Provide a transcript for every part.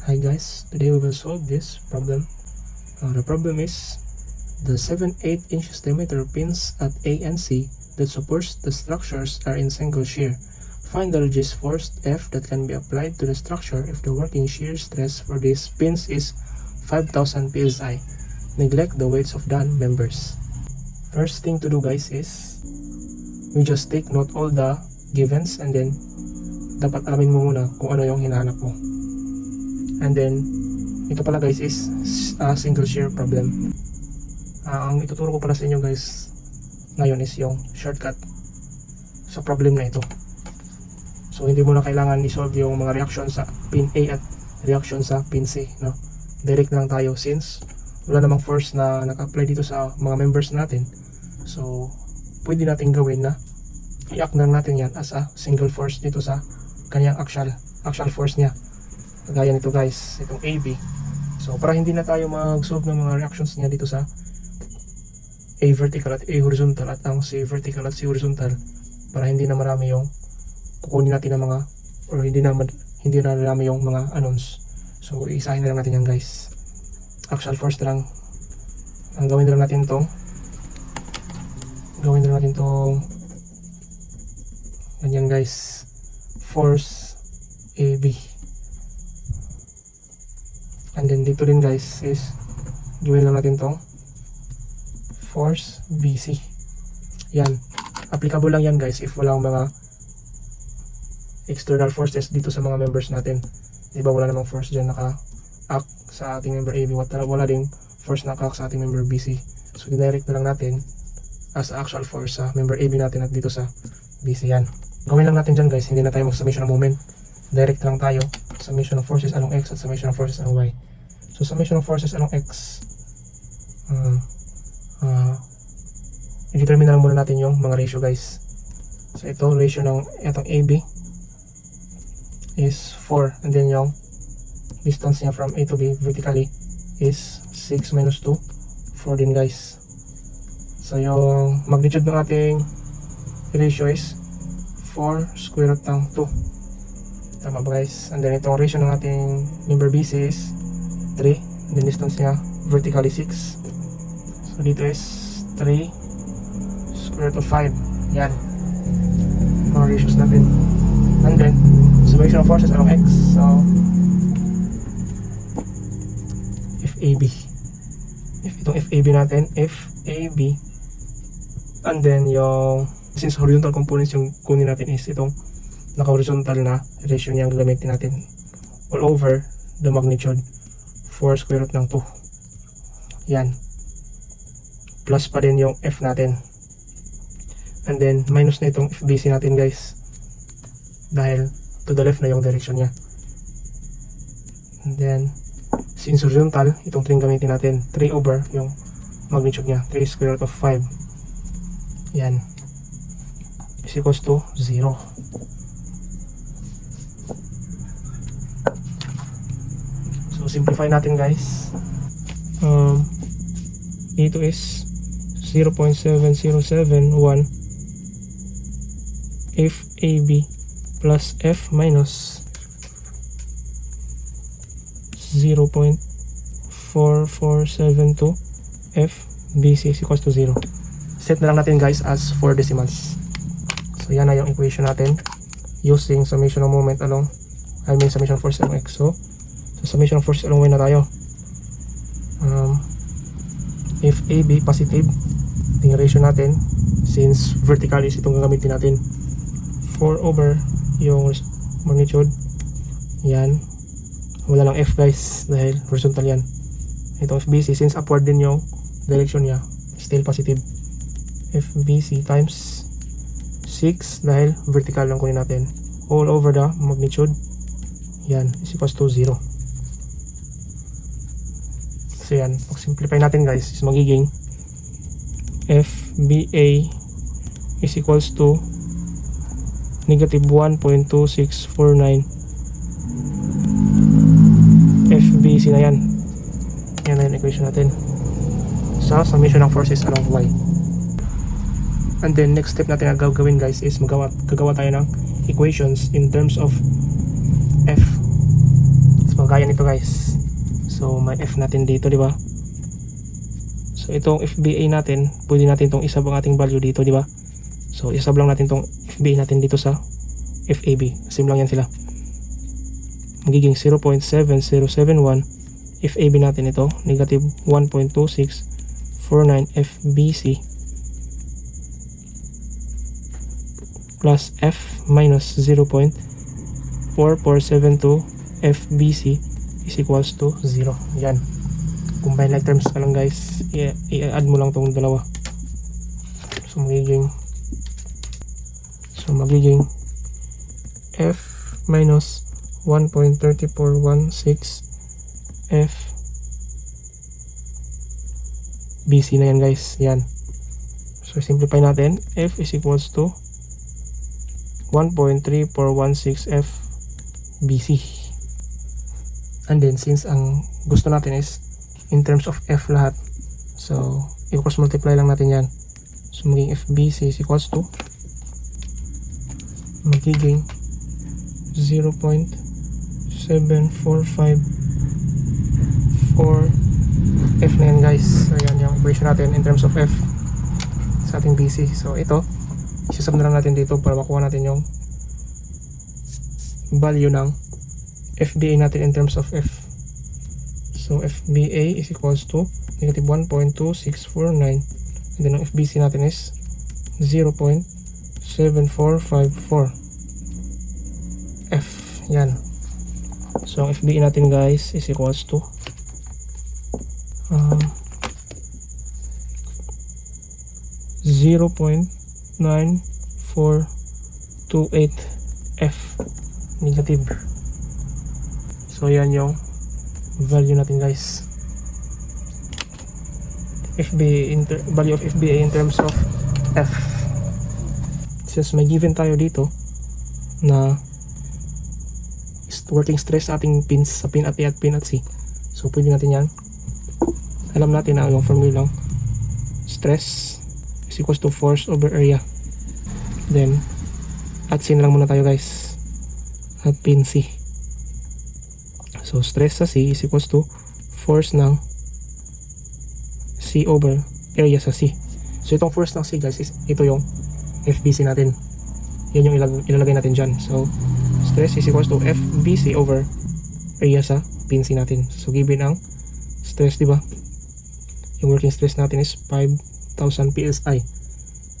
Hi guys, today we will solve this problem. The problem is the 7/8 inches diameter pins at A and C that supports the structures are in single shear. Find the resist force F that can be applied to the structure if the working shear stress for these pins is 5,000 psi. Neglect the weights of the members. First thing to do guys is we just take note all the givens and then dapat alamin mo muna kung ano yung hinahanap mo. And then ito pala guys is a single shear problem. Ang ituturo ko pala sa inyo guys ngayon is yung shortcut sa problem na ito. So hindi mo na kailangan i-solve yung mga reaction sa pin A at reaction sa pin C, no? Direct lang tayo since wala namang force na naka-apply dito sa mga members natin. So pwede natin gawin na i-act lang natin yan as a single force dito sa kanyang actual force niya. Kagaya nito guys, itong AB. So para hindi na tayo mag-solve ng mga reactions niya dito sa A vertical at A horizontal at ang C vertical at C horizontal, para hindi na marami yung kukunin natin ng mga or hindi na marami yung mga unknowns. So isahin na lang natin yan guys. Actual force na lang. Ang gawin na lang natin tong ganyan guys, force AB. And then dito rin guys is gawin lang natin tong force BC. Yan, applicable lang yan guys if walang mga external forces dito sa mga members natin. Diba wala namang force dyan naka-act sa ating member AB, wala ding force naka-act sa ating member BC. So dinirect na lang natin as actual force sa member AB natin at dito sa BC. Yan, gawin lang natin dyan guys, hindi na tayo mag-summation ng moment. Direct lang tayo, summation of forces along X at summation of forces along Y. So summation of forces along X, i-determine na lang muna natin yung mga ratio guys. So ito, ratio ng itong AB is 4, and then yung distance niya from A to B vertically is 6 minus 2, 4 din guys. So yung magnitude ng ating ratio is 4 square root ng 2. Tama ba guys? And then itong ratio ng ating member BC is 3, and then distance niya vertically 6. So dito is 3 square root of 5. Yan, mga ratios natin. And then summation of forces along X. So FAB, itong FAB natin, FAB, and then yung since horizontal components yung kunin natin is itong naka-horizontal na ratio niya ang gagamitin natin all over the magnitude 4 square root ng 2. Yan, plus pa din yung F natin, and then minus na itong FBC natin guys dahil to the left na yung direction niya. And then since horizontal, itong 3 gamitin natin, 3 over yung magnitude niya, 3 square root of 5. Yan is equals to 0. So simplify natin guys. Ito is 0.7071 FAB plus F minus 0.4472 FBC is equals to 0. Set na lang natin guys as 4 decimals. So yan na yung equation natin using summation of moment along, summation of force along X. So summation of force along Y na tayo. If AB positive, yung ratio natin since vertical is itong gagamitin natin, 4 over yung magnitude. Yan, wala lang F guys dahil horizontal yan. Ito FBC since upward din yung direction niya, still positive. FBC times 6 dahil vertical lang kunin natin, all over the magnitude. Yan is equals to 0. So yan, pag simplify natin guys is magiging FBA is equals to negative 1.2649 FBC na yan. Yan na yung equation natin sa summation ng forces along Y. And then next step natin na gagawin guys is gagawa tayo ng equations in terms of F. So kaya nito guys. So may F natin dito, di ba? So itong FBA natin, pwede natin itong isab ang ating value dito, di ba? So isab lang natin itong FBA natin dito sa FAB. Same lang yan sila. Magiging 0.7071. FAB natin ito, negative 1.2649 FBC plus F minus 0.4472 FBC is equals to 0. Yan. Combine like terms ka lang guys. I-add mo lang tong dalawa. So magiging F minus 1.3416 F BC na yan guys. Yan. So simplify natin. F is equals to 1.3416 F BC. And then since ang gusto natin is in terms of F lahat, so i-cross multiply lang natin yan. So magiging FBC is equals to magiging 0.7454 F na yan guys. So yan yung equation natin in terms of F sa ating BC. So ito isasab na lang natin dito para makuha natin yung value ng FBA natin in terms of F. So FBA is equals to negative 1.2649 and then ang FBC natin is 0.7454 F. Yan. So ang FBA natin guys is equals to 0.9428 F negative. So yan yung value natin guys. Value of FBA in terms of F. Since may given tayo dito na working stress ating pins sa pin at A at pin at C. So pwede natin yan. Alam natin na yung formula lang. Stress is equals to force over area. Then at C na lang muna tayo guys. At pin C. So stress sa C is equals to force ng C over area sa C. So itong force ng C guys is ito yung FBC natin. Yan yung ilalagay natin dyan. So stress is equals to FBC over area sa pin C natin. So given ang stress, diba? Yung working stress natin is 5,000 PSI.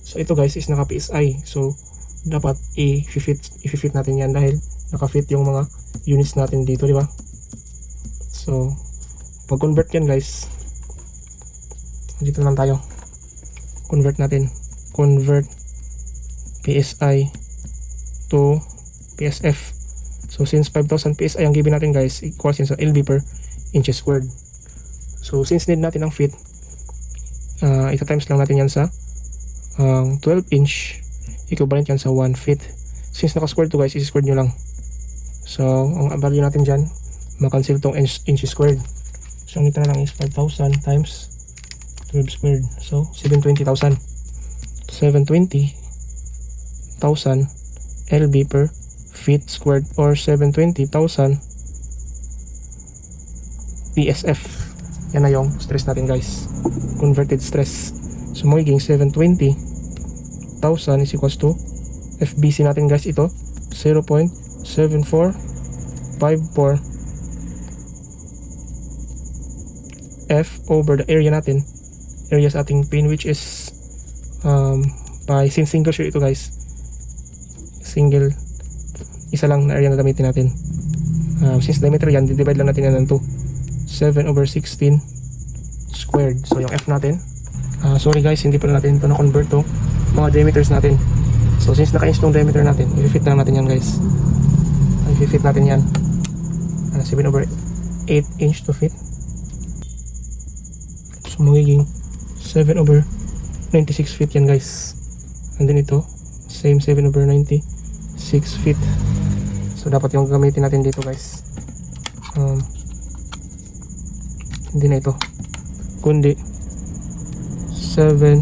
So ito guys is naka PSI. So dapat i-fit natin yan dahil naka-fit yung mga units natin dito, diba? So pag convert yan guys, dito lang tayo. Convert natin. Convert PSI to PSF. So since 5,000 PSI ang given natin guys, equals yun sa LB per inches squared. So since need natin ang fit, ita-times lang natin yan sa 12 inch, equivalent yan sa 1 feet. Since naka-square to guys, isi-squared nyo lang. So ang value natin dyan, makancel tong inches squared. So ang ito na lang is 5,000 times 12 squared. So 720,000. 720,000 LB per feet squared or 720,000 PSF. Yan na yung stress natin guys. Converted stress. So magiging 720,000 is equals to FBC natin guys ito 0.7454 F over the area natin. Area sa ating pin which is by since single shear ito guys, single isa lang na area na gamitin natin. Since diameter yan, divide lang natin yan ng 2. 7 over 16 squared. So yung F natin, sorry guys, hindi pa natin ito na-convert to mga diameters natin. So since naka-inch tong diameter natin, i-fit lang natin yan guys. I-fit natin yan. 7 over 8 inch to fit. So magiging 7 over 96 feet yan guys. And then ito, same 7 over 96 feet. So dapat yung gamitin natin dito guys, hindi na ito, kundi 7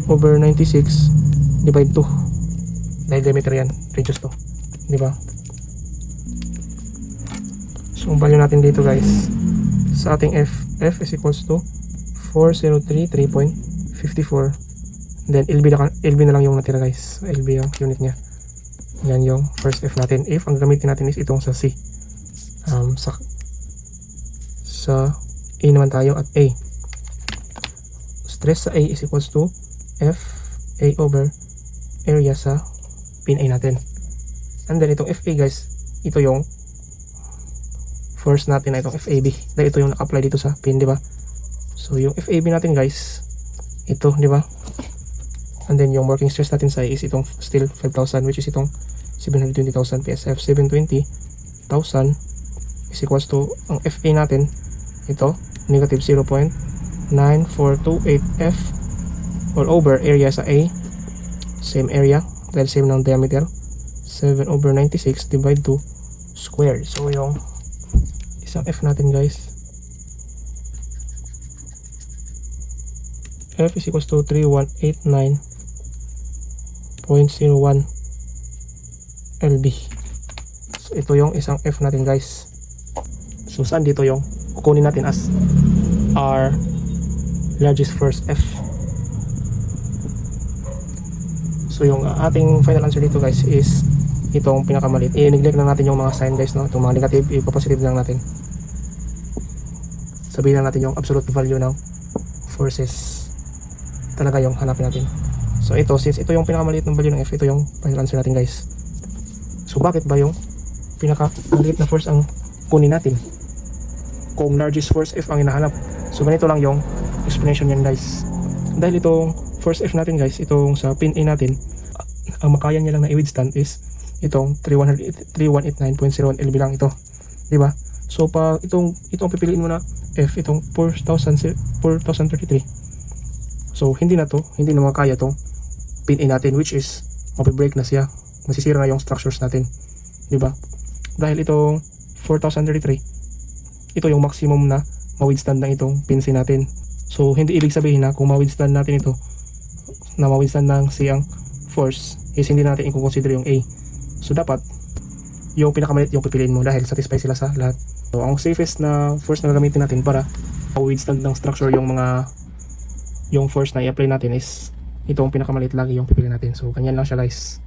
over 96 divide 2 dahil diameter yan, reduce to, di ba? So So value natin dito guys sa ating F is equals to 4033.54. Then LB na lang yung natira guys. So, LB yung unit niya. Yan yung first F natin. If ang gamitin natin is itong sa C. Sa A naman tayo at A. Stress sa A is equals to F A over area sa pin A natin. And then itong FA guys, ito yung force natin na itong FAB. Dahil ito yung naka-apply dito sa pin, di ba? So yung FAB natin guys, ito, di ba? And then yung working stress natin sa A is itong still 5,000, which is itong 720,000 PSF. 720,000 is equals to ang FA natin, ito, negative 0.9428 F all over area sa A, same area dahil same ng diameter, 7 over 96 divide 2 square. So yung isang F natin guys, F is equals to 3189.01 lb. So ito yung isang F natin guys. So saan dito yung kukunin natin as our largest first F. So yung ating final answer dito guys is itong pinakamalit. I-neglect na natin yung mga sign guys, no? Itong mga negative, ipapositive lang natin. Sabihin lang natin yung absolute value ng forces talaga yung hanapin natin. So ito, since ito yung pinakamaliit ng value ng F, ito yung final answer natin guys. So bakit ba yung pinakamaliit na force ang kunin natin kung largest force F ang hinahanap? So ganito lang yung explanation yan guys. Dahil itong force F natin guys, itong sa pin A natin, ang makaya niya lang na i-withstand is itong 3189.01 lb lang ito, di ba? So pa itong pipiliin mo na F, itong 4033. So hindi na makaya tong pin A natin, which is mapi-break na siya, masisira na yung structures natin, di ba? Dahil itong 4033, ito yung maximum na ma-withstand ng itong pin C natin. So hindi ibig sabihin na kung ma-withstand natin ito, na ma-withstand ng C ang force, is hindi natin i-consider yung A. So dapat yung pinakamalit yung pipiliin mo dahil satisfy sila sa lahat. So ang safest na force na gagamitin natin para ma-withstand ng structure yung force na i-apply natin is itong pinakamalit lagi yung pipiliin natin. So ganyan lang siya guys.